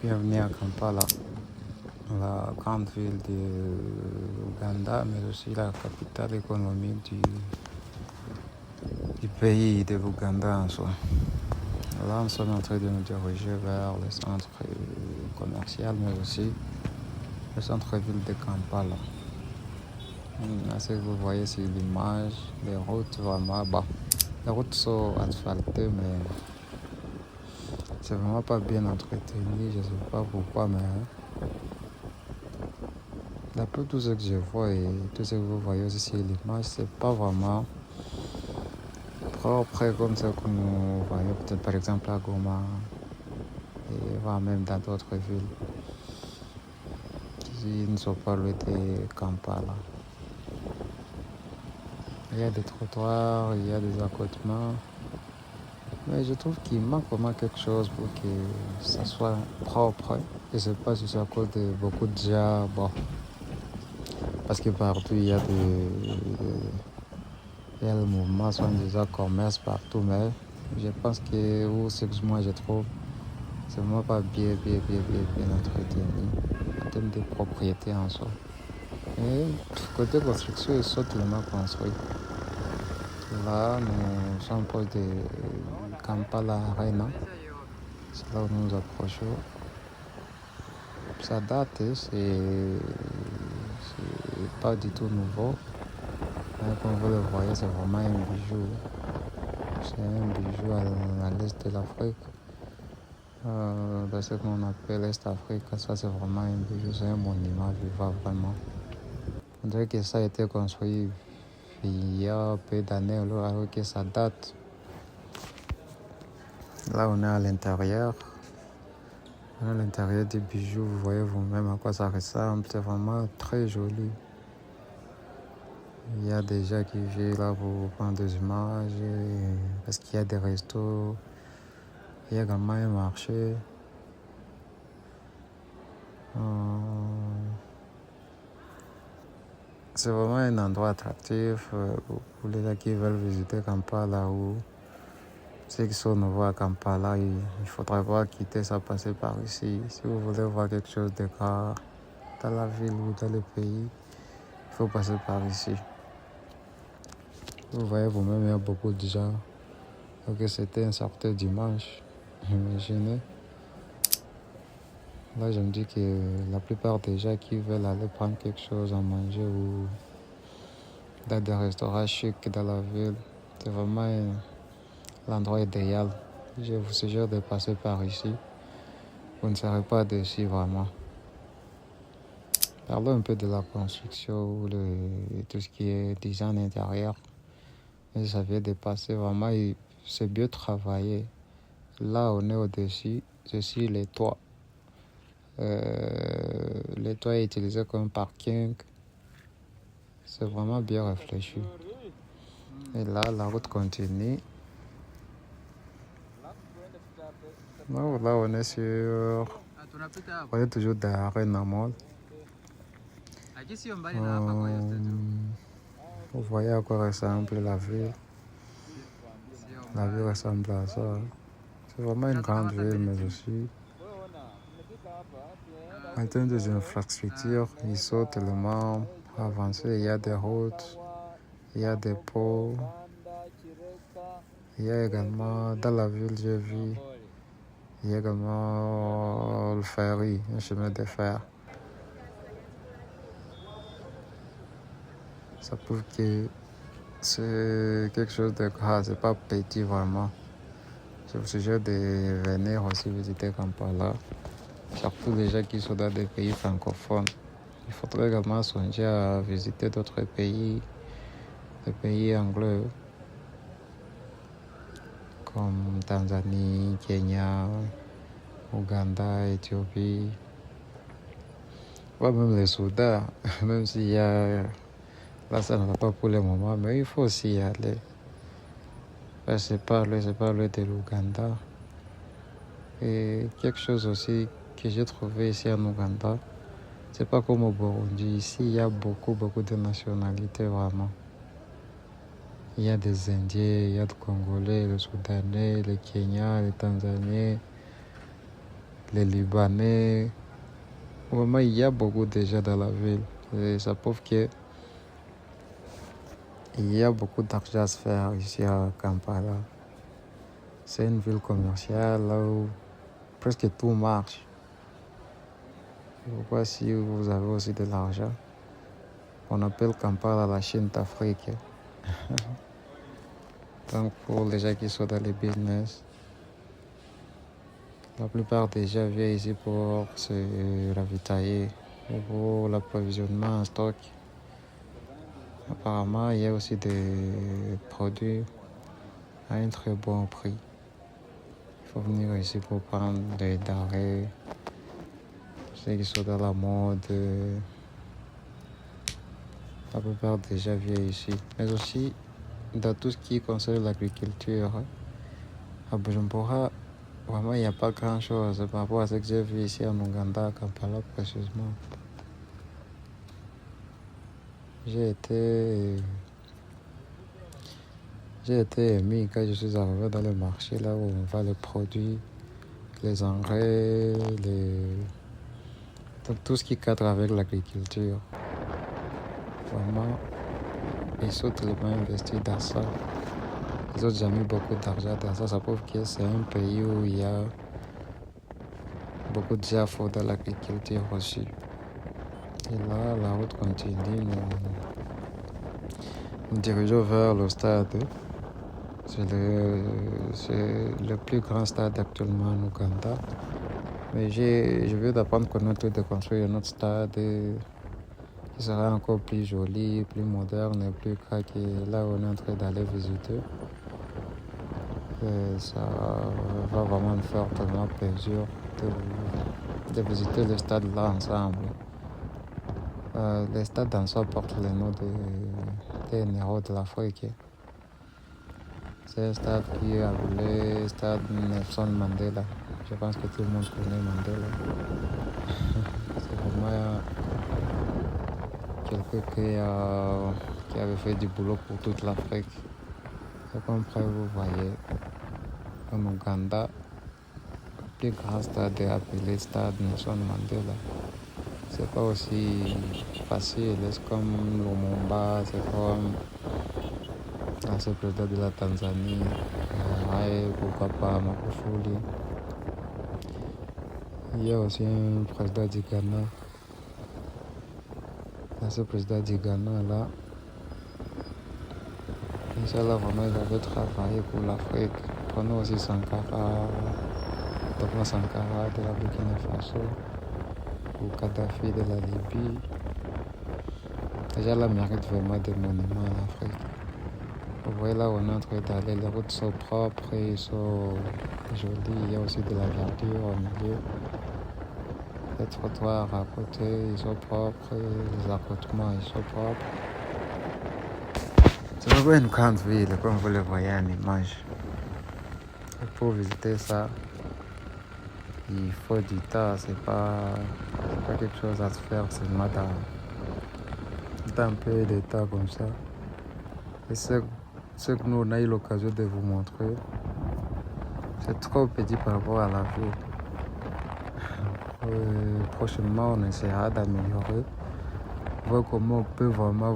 Bienvenue à Kampala, la grande ville de l'Ouganda, mais aussi la capitale économique du pays de l'Ouganda en soi. Là, nous sommes en train de nous diriger vers le centre commercial, mais aussi le centre-ville de Kampala. Ce que vous voyez sur l'image, les routes vraiment bas. Les routes sont asphaltées, mais c'est vraiment pas bien entretenu. Je ne sais pas pourquoi, mais d'après tout ce que je vois et tout ce que vous voyez aussi sur l'image, c'est pas vraiment propre comme ça que nous voyons peut-être par exemple à Goma et voire même dans d'autres villes qui ne sont pas loin de Kampala. Il y a des trottoirs, il y a des accotements, mais je trouve qu'il manque vraiment quelque chose pour que ça soit propre. Je ne sais pas si c'est à cause de beaucoup de gens, bon, parce que partout il y a le mouvement, soit déjà commerce partout, mais je pense que, ou ce que moi je trouve, c'est vraiment pas bien entretenu en termes de propriété en soi. Et côté construction, ils sont tellement construits. Là, nous sommes proches de Kampala Arena. C'est là où nous nous approchons. Ça date, c'est pas du tout nouveau. Mais comme vous le voyez, c'est vraiment un bijou. C'est un bijou à l'est de l'Afrique. Dans ce qu'on appelle l'Est Afrique, ça c'est vraiment un bijou, c'est un monument vivant vraiment. On dirait que ça a été construit il y a peu d'années alors que ça date. Là on est à l'intérieur. À l'intérieur du bijou, vous voyez vous-même à quoi ça ressemble, c'est vraiment très joli. Il y a des gens qui viennent là pour prendre des images, parce qu'il y a des restos, il y a également un marché. C'est vraiment un endroit attractif pour les gens qui veulent visiter Kampala ou ceux qui sont nouveaux à Kampala. Il ne faudrait pas quitter sans passer par ici. Si vous voulez voir quelque chose de rare dans la ville ou dans le pays, il faut passer par ici. Vous voyez vous-même, il y a beaucoup de gens. Donc c'était un certain dimanche, imaginez. Là, je me dis que la plupart des gens qui veulent aller prendre quelque chose à manger ou dans des restaurants chics dans la ville, c'est vraiment l'endroit idéal. Je vous suggère de passer par ici. Vous ne serez pas déçus vraiment. Parlons un peu de la construction, tout ce qui est design intérieur. Et ça vient de passer vraiment, c'est bien travaillé. Là, on est au-dessus, c'est sur les toits. Les toits est utilisé comme parking. C'est vraiment bien réfléchi. Et là, la route continue. Non, là, on est sur... On est toujours dans l'Arena Mall. Vous voyez à quoi ressemble la ville. La ville ressemble à ça. C'est vraiment une grande ville, mais aussi... En termes des infrastructures, ils sont tellement avancés. Il y a des routes, il y a des ponts. Il y a également, dans la ville, j'ai vu, il y a également le ferry, un chemin de fer. Ça prouve que c'est quelque chose de grave, c'est pas petit vraiment. Je vous suggère de venir aussi visiter Kampala, surtout les gens qui sont dans des pays francophones. Il faudrait également songer à visiter d'autres pays, des pays anglais, comme Tanzanie, Kenya, Ouganda, Éthiopie, voire même le Soudan, même s'il y a... Là, ça ne va pas pour le moment, mais il faut aussi y aller. C'est pas loin de l'Ouganda. Et quelque chose aussi que j'ai trouvé ici en Ouganda, c'est pas comme au Burundi. Ici, il y a beaucoup de nationalités vraiment. Il y a des Indiens, il y a des Congolais, les Soudanais, les Kenyans, les Tanzaniens, les Libanais. Vraiment, il y a beaucoup déjà dans la ville. Et ça prouve qu'il y a beaucoup d'argent à se faire ici à Kampala. C'est une ville commerciale là où presque tout marche. Pourquoi si vous avez aussi de l'argent, on appelle Kampala la Chine d'Afrique. Donc pour les gens qui sont dans les business, la plupart des gens viennent ici pour se ravitailler, pour l'approvisionnement en stock. Apparemment, il y a aussi des produits à un très bon prix. Il faut venir ici pour prendre des denrées, ceux qui sont dans la mode. La plupart des gens viennent ici. Mais aussi, dans tout ce qui concerne l'agriculture, à Bujumbura, vraiment, il n'y a pas grand-chose par rapport à ce que j'ai vu ici en Ouganda, à Kampala précisément. J'ai été ému quand je suis arrivé dans le marché là où on vend les produits, les engrais, tout ce qui cadre avec l'agriculture. Vraiment, ils ont tellement investi dans ça. Ils ont déjà mis beaucoup d'argent dans ça. Ça prouve que c'est un pays où il y a beaucoup de gens forts dans l'agriculture aussi. Et là, la route continue. Nous dirigeons vers le stade. C'est le plus grand stade actuellement en Ouganda. Mais je viens d'apprendre qu'on est en train de construire un autre stade qui sera encore plus joli, plus moderne et plus grand que là où on est en train d'aller visiter. Et ça va vraiment me faire tellement plaisir de visiter le stade là ensemble. Le stade en soi porte le nom des héros de l'Afrique. C'est un stade qui est appelé Stade Nelson Mandela. Je pense que tout le monde connaît Mandela. C'est vraiment quelqu'un qui avait fait du boulot pour toute l'Afrique. C'est comme vous voyez, en Ouganda, le plus grand stade est appelé Stade Nelson Mandela. C'est pas aussi facile, c'est comme Lumumba, c'est comme l'ancien président de la Tanzanie, pourquoi pas Magufuli. Il y a aussi un président du Ghana. L'ancien président du Ghana, là, Inch'Allah, vraiment, il avait travaillé pour l'Afrique. Prenons aussi Sankara, Thomas Sankara de la Burkina Faso, ou Kadhafi de la Libye. Déjà, là, mérite vraiment des monuments en Afrique. Vous voyez là où on est en train d'aller, les routes sont propres et ils sont jolies. Il y a aussi de la verdure au milieu. Les trottoirs à côté, ils sont propres. Les accotements, ils sont propres. C'est vraiment une grande ville, comme vous le voyez en image. Et pour visiter ça, il faut du temps. C'est pas quelque chose à se faire seulement dans un peu de temps comme ça. Et ce que nous, on a eu l'occasion de vous montrer, c'est trop petit par rapport à la ville. Prochainement, on essaiera d'améliorer, voir comment on peut vraiment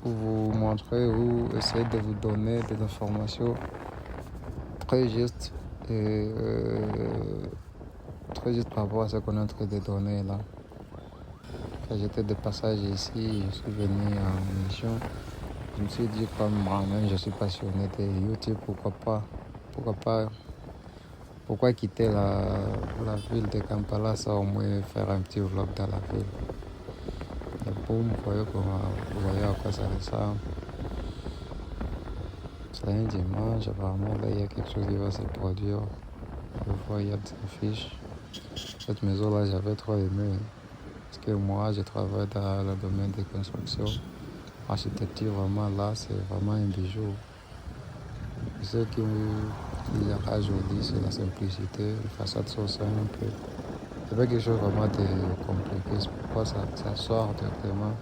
vous montrer ou essayer de vous donner des informations très justes et très justes par rapport à ce qu'on est en train de donner là. Quand j'étais de passage ici, je suis venu en mission. Je me suis dit, comme moi-même, je suis passionné de YouTube, pourquoi quitter la ville de Kampala sans au moins faire un petit vlog dans la ville. Et boum, vous voyez à quoi ça ressemble. C'est un dimanche, apparemment, là, il y a quelque chose qui va se produire. Je vois, il y a des affiches. Cette maison-là, j'avais trop aimé. Parce que moi, je travaille dans le domaine des constructions. L'architecture, vraiment, là, c'est vraiment un bijou. Ce qui la rend joli, c'est la simplicité. Les façades sont simples. C'est pas quelque chose vraiment de compliqué. C'est pourquoi ça sort directement.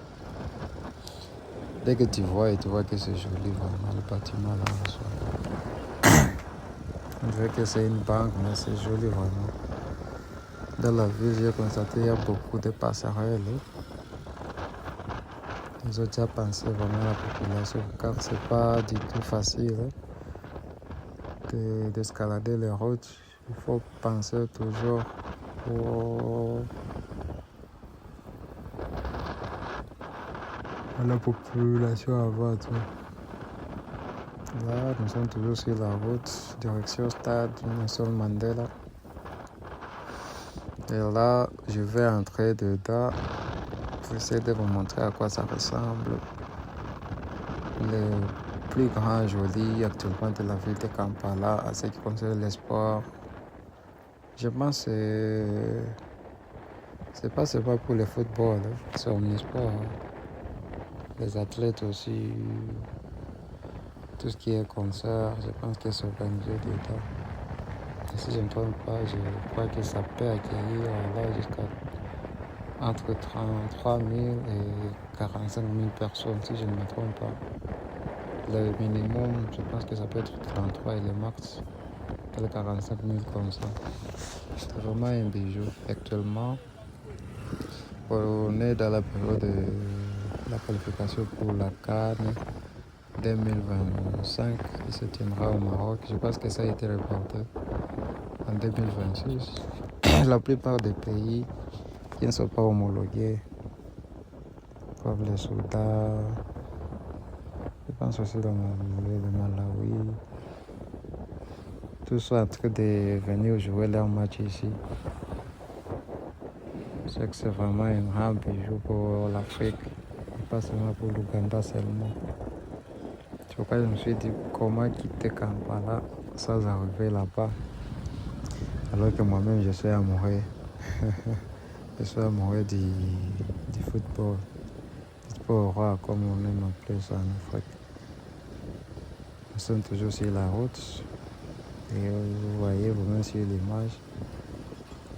Dès que tu vois et tu vois que c'est joli, vraiment, le bâtiment là en soi. On dirait que c'est une banque, mais c'est joli vraiment. Dans la ville, j'ai constaté qu'il y a beaucoup de passerelles. Ils ont déjà pensé vraiment à la population, car c'est pas du tout facile d'escalader les routes. Il faut penser toujours à la population avant tout. Là, nous sommes toujours sur la route, direction stade Nelson Mandela. Et là, je vais entrer dedans pour essayer de vous montrer à quoi ça ressemble. Le plus grand joli actuellement de la ville de Kampala, à ce qui concerne les sports. Je pense que c'est pas seulement pour le football, c'est omnisport. Les athlètes aussi, tout ce qui est concert, je pense que c'est organisé dedans. Et si je ne me trompe pas, je crois que ça peut accueillir là jusqu'à entre 33 000 et 45 000 personnes, si je ne me trompe pas. Le minimum, je pense que ça peut être 33 et le max, 45 000 comme ça. C'est vraiment un bijou. Actuellement, on est dans la période de la qualification pour la CAN 2025 qui se tiendra au Maroc. Je pense que ça a été reporté en 2026. La plupart des pays qui ne sont pas homologués, comme le Soudan, je pense aussi le Malawi, tous sont en train de venir jouer leur match ici. Je sais que c'est vraiment un grand bijou pour l'Afrique, pas seulement pour l'Ouganda seulement. C'est pourquoi je me suis dit comment quitter Kampala sans arriver là-bas, alors que moi-même je suis amoureux. Je suis amoureux du football, du sport roi comme on aime appeler ça en Afrique. Nous sommes toujours sur la route et vous voyez vous-même sur l'image.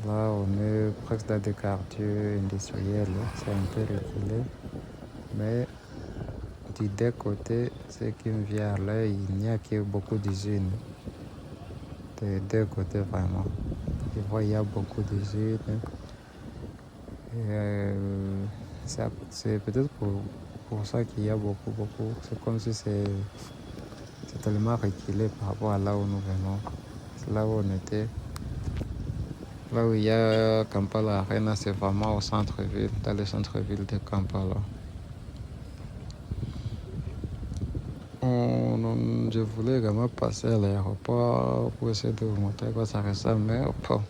Là, on est presque dans des quartiers industriels, c'est un peu reculé. Mais du deux côtés, ce qui me vient à l'œil, il n'y a que beaucoup d'usines. Des deux côtés, vraiment. Je vois il y a beaucoup d'usines. C'est peut-être pour ça qu'il y a beaucoup. C'est comme si c'est tellement reculé par rapport à là où nous venons. C'est là où on était. Là où il y a Kampala Arena, c'est vraiment au centre-ville, dans le centre-ville de Kampala. Je voulais également passer à l'aéroport pour essayer de vous montrer à quoi ça ressemble, mais bon,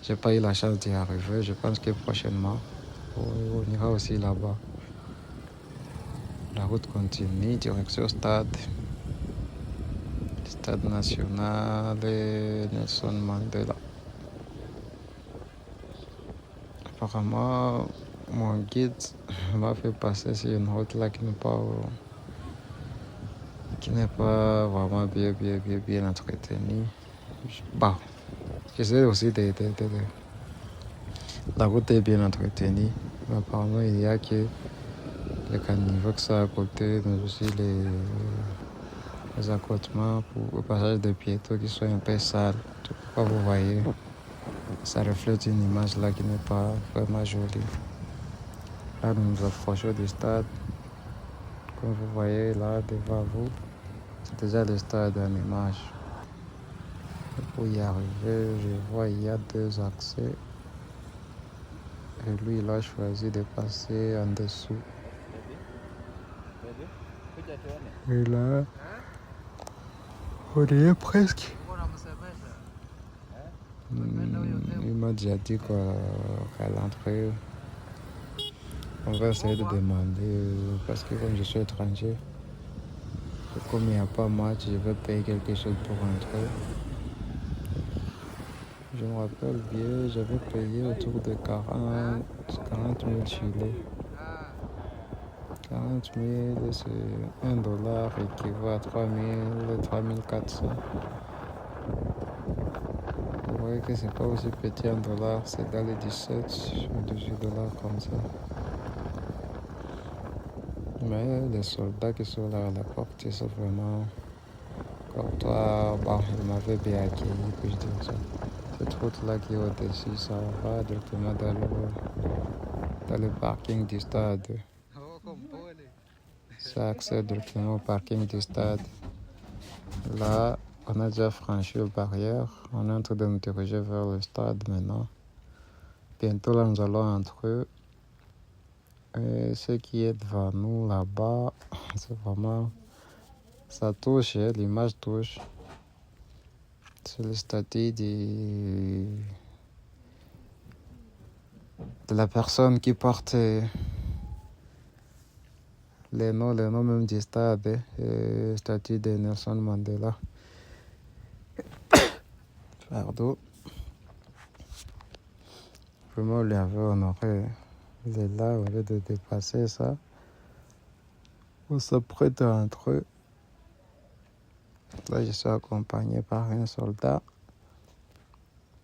j'ai pas eu la chance d'y arriver. Je pense que prochainement, on ira aussi là-bas. La route continue, direction stade national Nelson Mandela. Apparemment, mon guide m'a fait passer sur une route là qui n'est pas vraiment bien entretenue. Bon, j'essaie aussi la route est bien entretenue, mais apparemment il y a que les caniveaux que ça à côté, mais aussi les accotements pour le passage des piétons qui sont un peu sales. Comme vous voyez, ça reflète une image là qui n'est pas vraiment jolie. Là, nous nous approchons du stade. Comme vous voyez là devant vous, c'est déjà le stade en image. Et pour y arriver, je vois il y a deux accès. Et lui, il a choisi de passer en dessous. Et là, on y est presque. Il m'a déjà dit qu'à l'entrée, on va essayer de demander, parce que comme je suis étranger, comme il n'y a pas match, je vais payer quelque chose pour rentrer. Je me rappelle bien, j'avais payé autour de 40 000 chilés. 40 000, c'est $1 équivaut à 3 400. Vous voyez que c'est pas aussi petit $1, c'est dans les 17 ou 18 $ comme ça. Mais les soldats qui sont là à la porte, ils sont vraiment Comme toi, bon, il m'avait bien accueilli, puis-je dire ça. Cette route-là qui est au-dessus, ça va directement dans le parking du stade. Ça accède directement au parking du stade. Là, on a déjà franchi la barrière. On est en train de nous diriger vers le stade maintenant. Bientôt, là, nous allons entrer. Et ce qui est devant nous là-bas, c'est vraiment... Ça touche, hein, l'image touche. C'est le statut de la personne qui porte les noms même du stade, hein, le statut de Nelson Mandela. Pardon. Vraiment, on lui avait honoré. Il est là, au lieu de dépasser ça. On s'apprête à entrer. Là, je suis accompagné par un soldat.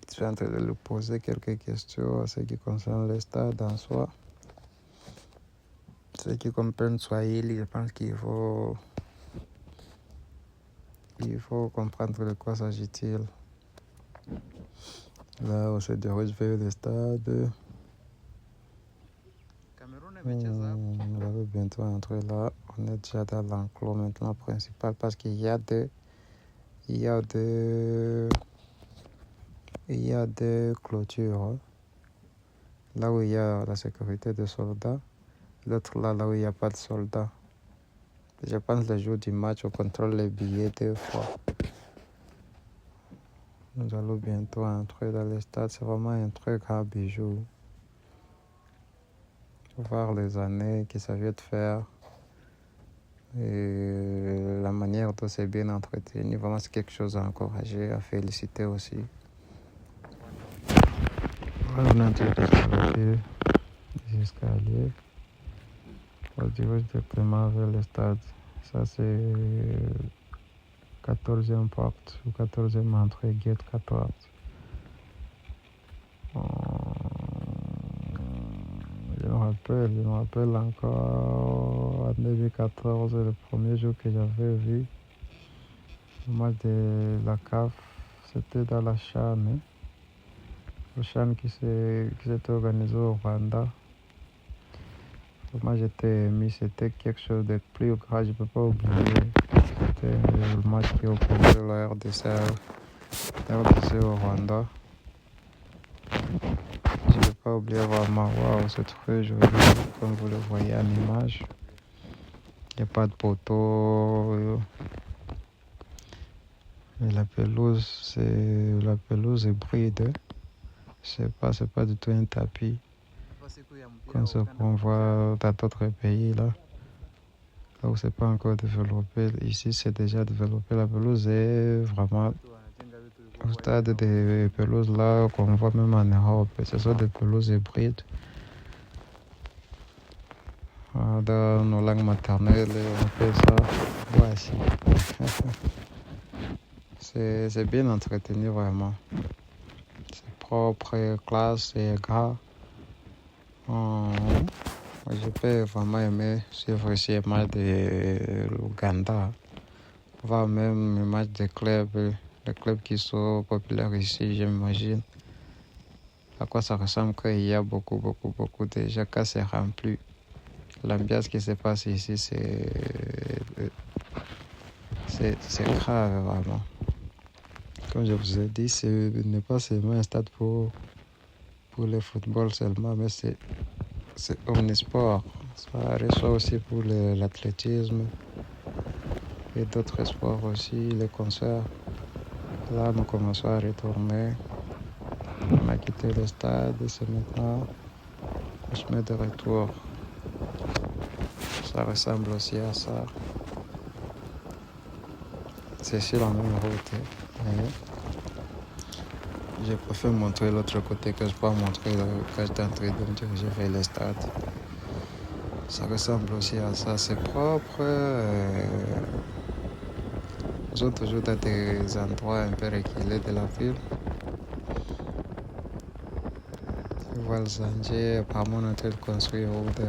Je suis en train de lui poser quelques questions à ce qui concerne le stade en soi. Ceux qui comprennent Swahili, je pense qu'il faut comprendre de quoi s'agit-il. Là, on se dirige vers le stade. On va bientôt entrer là. On est déjà dans l'enclos maintenant principal parce qu'il y a des clôtures. Là où il y a la sécurité des soldats. L'autre là où il n'y a pas de soldats. Je pense que le jour du match, on contrôle les billets 2 fois. Nous allons bientôt entrer dans le stade. C'est vraiment un très grand bijou. Voir les années qu'il s'agit de faire et la manière dont c'est bien entretenu. Vraiment, c'est quelque chose à encourager, à féliciter aussi. Voilà, on a des escaliers. On dirige directement vers le stade. Ça, c'est 14e porte ou 14e entrée, gate 14. Je me rappelle encore en 2014, le premier jour que j'avais vu le match de la CAF, c'était dans la CHAN, le CHAN qui s'était organisé au Rwanda. Moi j'étais ému, c'était quelque chose de plus grand, je ne peux pas oublier. C'était le match qui opposait la RDC au Rwanda. Je ne peux pas oublier vraiment, waouh, c'est très joli, comme vous le voyez en image. Il n'y a pas de poteau. Et la pelouse est bride. C'est pas du tout un tapis. Comme ce qu'on voit dans d'autres pays là où c'est pas encore développé. Ici, c'est déjà développé. La pelouse est vraiment au stade des pelouses là qu'on voit même en Europe. Ce sont des pelouses hybrides. Dans nos langues maternelles, on appelle ça voici. C'est bien entretenu vraiment. C'est propre, classe et gras. Je peux vraiment aimer suivre ici les matchs de l'Ouganda. Voir même les matchs des clubs, les clubs qui sont populaires ici, j'imagine. À quoi ça ressemble qu'il y a beaucoup de gens quand c'est rempli. L'ambiance qui se passe ici, c'est grave vraiment. Comme je vous ai dit, ce n'est pas seulement un stade pour le football seulement, mais c'est omnisport. Ça reçoit aussi pour l'athlétisme et d'autres sports aussi, les concerts. Là, nous commençons à retourner. On a quitté le stade et c'est maintenant le chemin de retour. Ça ressemble aussi à ça. C'est sur la même route. Je préfère montrer l'autre côté que je peux montrer quand j'étais en train de me diriger vers le stade. Ça ressemble aussi à ça. C'est propre. Nous sommes toujours dans des endroits un peu reculés de la ville. Tu vois le Zandier, apparemment on est en train de construire ou de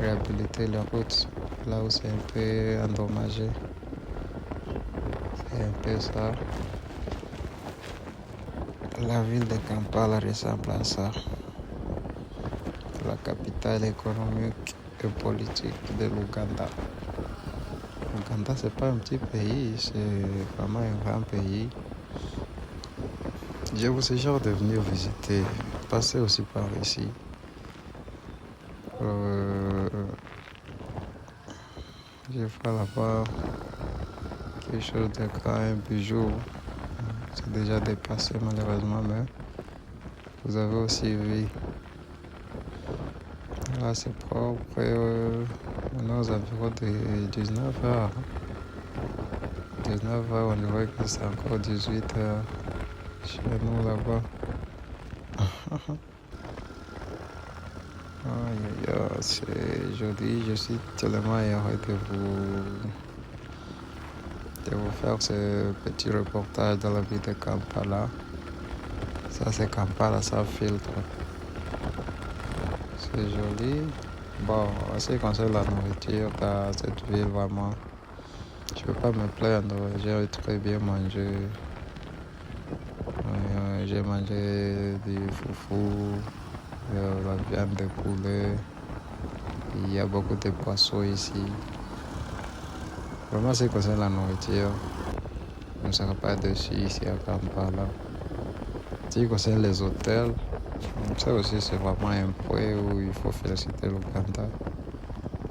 réhabiliter la route là où c'est un peu endommagé. un peu ça. La ville de Kampala ressemble à ça. La capitale économique et politique de l'Ouganda. L'Ouganda, c'est pas un petit pays, c'est vraiment un grand pays. Je vous suggère de venir visiter, passer aussi par ici. Je vois là-bas quelque chose de grand, un bijou. C'est déjà dépassé malheureusement, mais vous avez aussi vu. Là, c'est propre. Maintenant, aux environs de 19h. 19h, on dirait que c'est encore 18h chez nous là-bas. C'est joli. Je suis tellement heureux de vous faire ce petit reportage dans la ville de Kampala. Ça, c'est Kampala sans filtre. C'est joli. Bon, en ce qui concerne la nourriture dans cette ville, vraiment, je ne peux pas me plaindre. J'ai très bien mangé. J'ai mangé du foufou, la viande de poulet. Il y a beaucoup de poissons ici. Vraiment, ce qui concerne la nourriture, je ne serai pas déçu ici à Kampala. Ce qui concerne les hôtels, ça aussi, c'est vraiment un point où il faut féliciter l'Ouganda.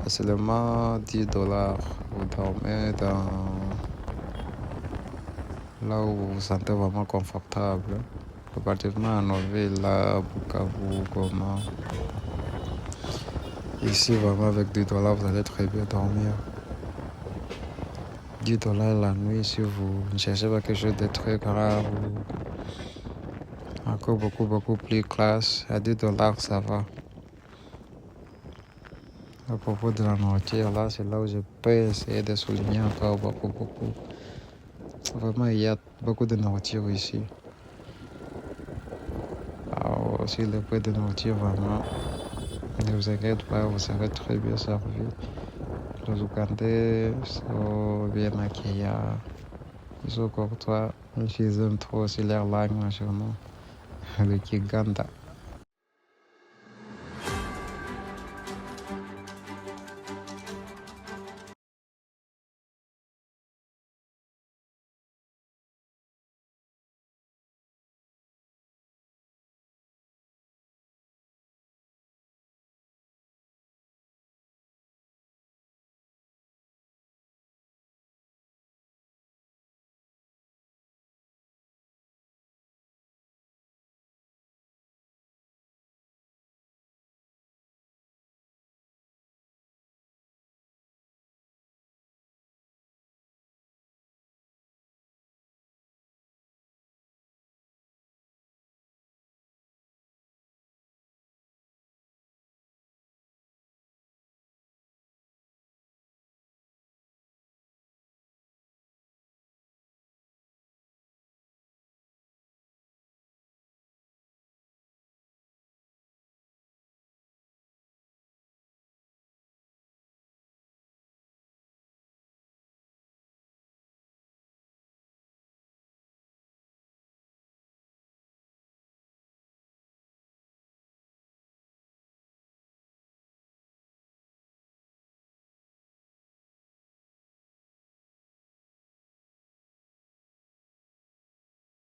À seulement $10, vous dormez là où vous vous sentez vraiment confortable. Comparativement à nos villes, là, Bukavu, Goma. Ici, vraiment, avec $10, vous allez très bien dormir. $10 la nuit, si vous ne cherchez pas quelque chose de très grave ou encore beaucoup plus classe, à $10, ça va. À propos de la nourriture, là, c'est là où je peux essayer de souligner encore beaucoup. Vraiment, il y a beaucoup de nourriture ici. Alors, aussi, le prix de nourriture, vraiment, ne vous inquiétez pas, vous serez très bien servi. Les Ougandais sont bien accueillants. Ils sont courtois. Ils aiment trop aussi leur langue nationale, le Kiganda.